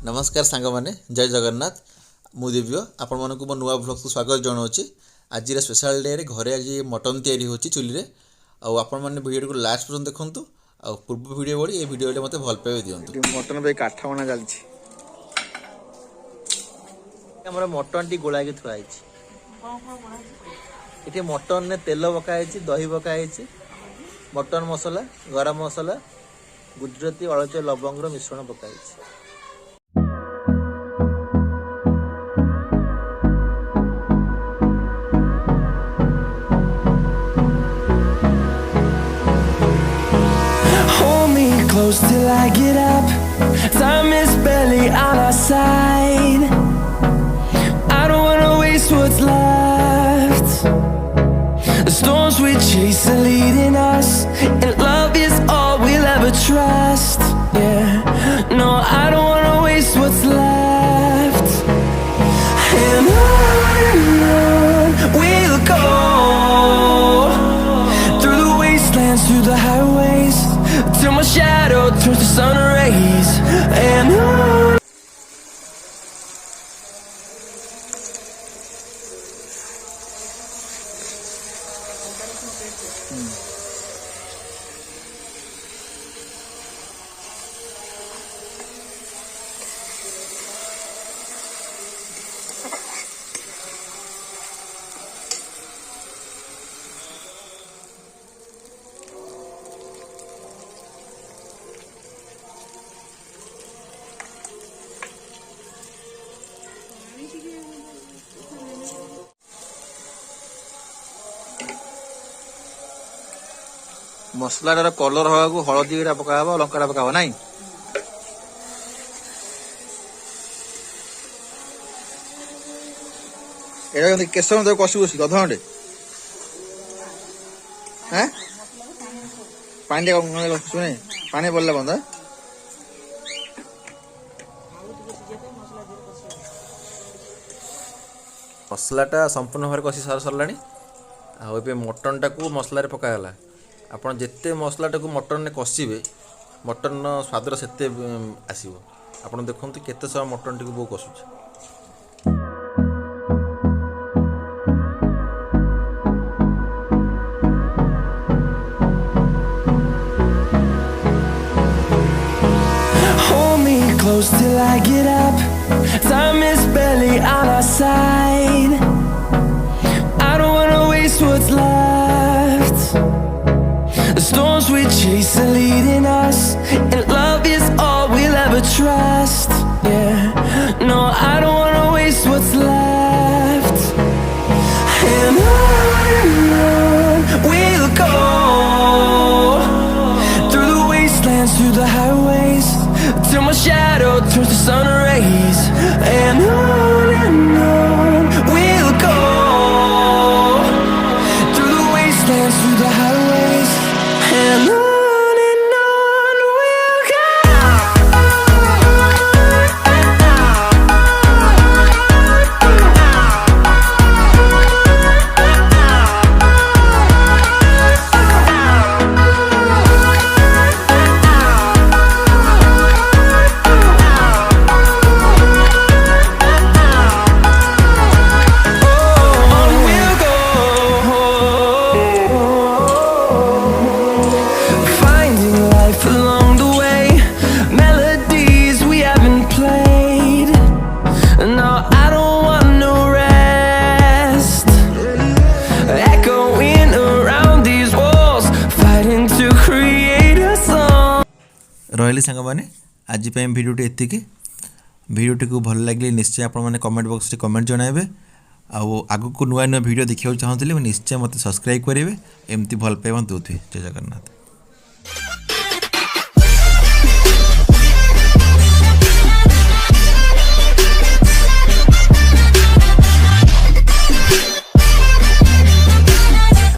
नमस्कार सांग मैंने जय जगन्नाथ मु दिव्य आपण मानक मो नुआ ब्लॉग को स्वागत जनाऊँगी। आज स्पेशल डे रे घरे आज मटन तैयारी होची चुली आपण मैंने वीडियो को लास्ट पर्यंत देखु आ पूर्व वीडियो बड़ी ये वीडियो मत भल पाइबे दिंतु। मटन पे काठ बना चलछि हमर मटन टी गोला के थुआई इटे मटन ने तेल पकाई दही पकाई मटन मसला गरम मसला गुजराती अलच लवंग मिश्रण पकाई। Close till I get up. Time is barely on our side. I don't wanna waste what's left. The storms we chase are leading us, and love is all we'll ever trust. Yeah, no, I don't wanna waste what's left. And on we'll go, through the wastelands, through the highways, till my shadow turns to sun rays. And on मसलार colour हवा को हलदी पका लंका पका ना case कषु बस अध घंटे पानी शुणे पानी पड़ला बंद मसलाटा संपूर्ण भाव कषि सार सरला मटन टाक मसलार पकागला आपन जिते मसलाटा को मटन ने कषिबे मटन स्वाद सेते आसीबो। आपन देखंतु केते समय मटन टी को बो कषुछ। hold me close till I get up. Time is barely on our side. I don't wanna waste what's left. The storms we chase are leading us, and love is all we'll ever trust. Yeah, no, I don't wanna waste what's left. And on we'll go, through the wastelands, through the highways, till my shadow turns to sun rays. And on we'll go, through the wastelands, through the highways. And on we'll go. रही सांग मैंने आज भिडियोटी एतिकी भिडियोटी को भल लगे निश्चय आप comment box में कमेंट जनइबे आगु को नुआ नुआ भिडियो देखा चाहूँगी निश्चय मत सब्सक्राइब करेंगे एमती भल पाइबा दूसरी। जय जगन्नाथ।